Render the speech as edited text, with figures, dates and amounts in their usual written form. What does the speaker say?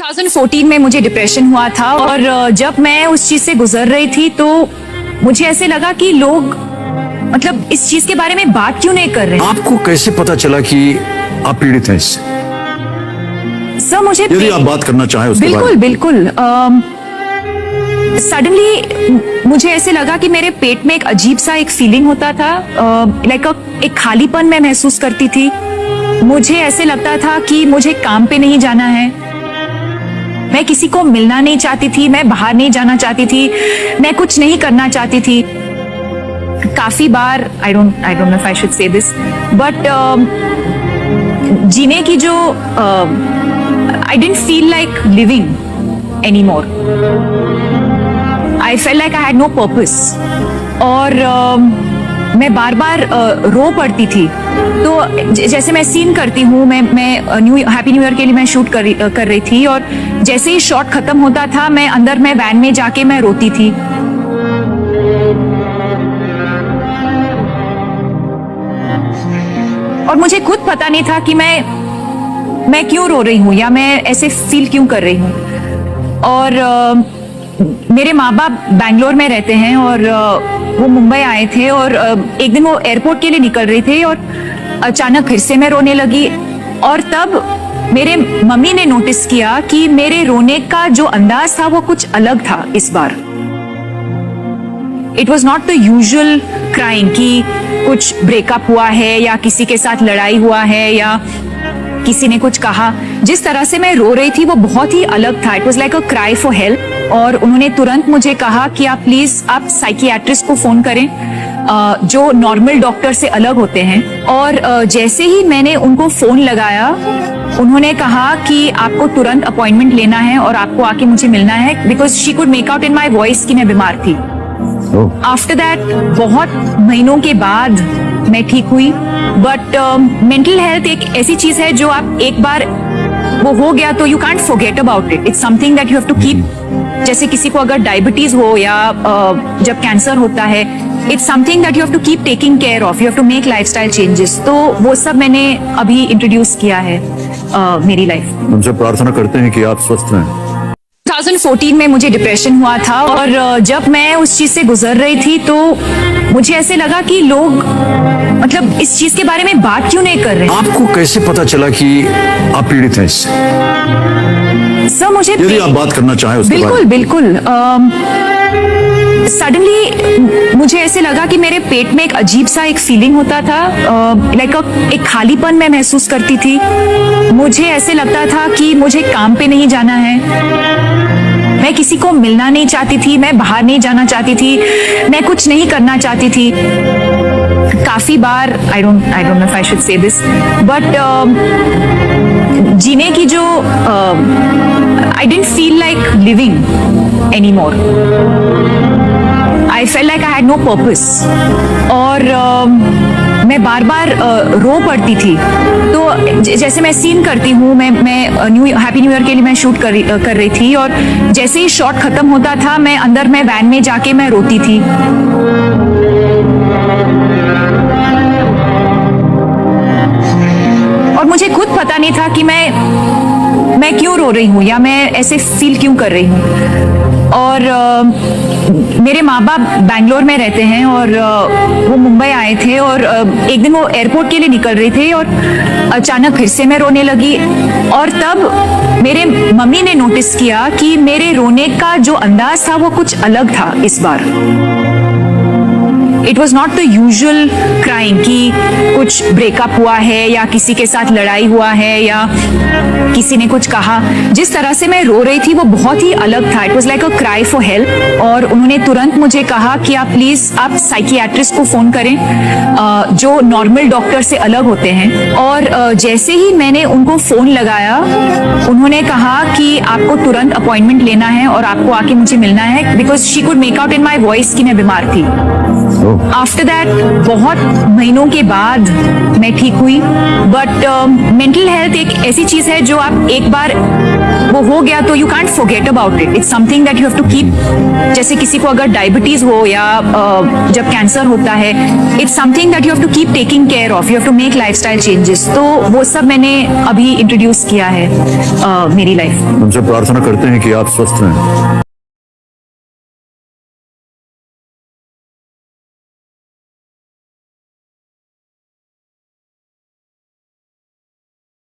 2014 में मुझे डिप्रेशन हुआ था और जब मैं उस चीज से गुजर रही थी तो मुझे ऐसे लगा कि लोग मतलब इस चीज के बारे में बात क्यों नहीं कर रहे। आपको कैसे पता चला कि आप पीड़ित हैं इससे? सर मुझे यदि आप बात करना चाहें उसके बारे में। बिल्कुल सडनली मुझे ऐसे लगा कि मेरे पेट में एक अजीब सा एक फीलिंग होता था, लाइक एक खालीपन मैं महसूस करती थी। मुझे ऐसे लगता था कि मुझे काम पे नहीं जाना है, मैं किसी को मिलना नहीं चाहती थी, मैं बाहर नहीं जाना चाहती थी, मैं कुछ नहीं करना चाहती थी। काफी बार I don't know if I should say this but जीने की जो I didn't feel like living anymore. I felt like I had no purpose और मैं बार बार रो पड़ती थी। तो जैसे मैं सीन करती हूँ, मैं हैप्पी न्यू ईयर के लिए मैं शूट कर रही थी और जैसे ही शॉट खत्म होता था मैं अंदर में वैन में जाके मैं रोती थी। और मुझे खुद पता नहीं था कि मैं क्यों रो रही हूँ या मैं ऐसे फील क्यों कर रही हूँ। और मेरे माँ बाप बैंगलोर में रहते हैं और वो मुंबई आए थे और एक दिन वो एयरपोर्ट के लिए निकल रहे थे और अचानक फिर से मैं रोने लगी। और तब मेरे मम्मी ने नोटिस किया कि मेरे रोने का जो अंदाज था वो कुछ अलग था इस बार। It was not the usual crying कि कुछ ब्रेकअप हुआ है या किसी के साथ लड़ाई हुआ है या किसी ने कुछ कहा। जिस तरह से मैं रो रही थी वो बहुत ही अलग था। It was like a cry for help. और उन्होंने तुरंत मुझे कहा कि आप प्लीज आप साइकियाट्रिस्ट को फोन करें जो नॉर्मल डॉक्टर से अलग होते हैं। और जैसे ही मैंने उनको फोन लगाया उन्होंने कहा कि आपको तुरंत अपॉइंटमेंट लेना है और आपको आके मुझे मिलना है, because she could make out in my voice कि मैं बीमार थी। आफ्टर दैट बहुत महीनों के बाद मैं ठीक हुई। बट मेंटल हेल्थ एक ऐसी चीज है जो आप एक बार वो हो गया तो you can't forget about it. It's something that you have to keep. जैसे किसी को अगर डायबिटीज हो या जब कैंसर होता है, it's something that you have to keep taking care of. You have to make lifestyle changes. तो वो सब मैंने अभी इंट्रोड्यूस किया है मेरी लाइफ। उनसे प्रार्थना करते हैं कि आप स्वस्थ रहें। 2014 में मुझे डिप्रेशन हुआ था और जब मैं उस चीज से गुजर रही थी तो मुझे ऐसे लगा कि लोग मतलब इस चीज के बारे में बात क्यों नहीं कर रहे। आपको कैसे पता चला कि आप पीड़ित हैं इससे? सर मुझे यदि आप बात करना चाहें उसके बारे में। बिल्कुल सडनली मुझे ऐसे लगा कि मेरे पेट में एक अजीब सा एक फीलिंग होता था, लाइक एक खालीपन मैं महसूस करती थी। मुझे ऐसे लगता था कि मुझे काम पे नहीं जाना है, मैं किसी को मिलना नहीं चाहती थी, मैं बाहर नहीं जाना चाहती थी, मैं कुछ नहीं करना चाहती थी। काफी बार I don't know if I should say this but जीने की जो I didn't feel like living anymore. I felt like I had no purpose और मैं बार बार रो पड़ती थी। तो जैसे मैं सीन करती हूँ, मैं हैप्पी न्यू ईयर के लिए मैं शूट कर रही थी और जैसे ही शॉट खत्म होता था मैं अंदर में वैन में जाके मैं रोती थी। और मुझे खुद पता नहीं था कि मैं क्यों रो रही हूँ या मैं ऐसे फील क्यों कर रही हूँ। और मेरे माँ बाप बैंगलोर में रहते हैं और वो मुंबई आए थे और एक दिन वो एयरपोर्ट के लिए निकल रहे थे और अचानक फिर से मैं रोने लगी। और तब मेरे मम्मी ने नोटिस किया कि मेरे रोने का जो अंदाज था वो कुछ अलग था इस बार। It was not the usual crying कि कुछ ब्रेकअप हुआ है या किसी के साथ लड़ाई हुआ है या किसी ने कुछ कहा। जिस तरह से मैं रो रही थी वो बहुत ही अलग था। It was like a cry for help. और उन्होंने तुरंत मुझे कहा कि आप प्लीज आप साइकियाट्रिस्ट को फोन करें जो नॉर्मल डॉक्टर से अलग होते हैं। और जैसे ही मैंने उनको फोन लगाया उन्होंने कहा कि आपको तुरंत अपॉइंटमेंट लेना है और आपको आके मुझे मिलना है, because she could make out in my voice कि मैं बीमार थी। आफ्टर दैट बहुत महीनों के बाद मैं ठीक हुई। बट मेंटल हेल्थ एक ऐसी चीज है जो आप एक बार वो वो हो गया तो you can't forget about it, it's something that you have to keep. जैसे किसी को अगर डायबिटीज हो या जब कैंसर होता है, it's something that you have to keep taking care of, you have to make lifestyle changes. तो वो सब मैंने अभी इंट्रोड्यूस किया है मेरी लाइफ। हमसे प्रार्थना करते हैं कि आप स्वस्थ रहें।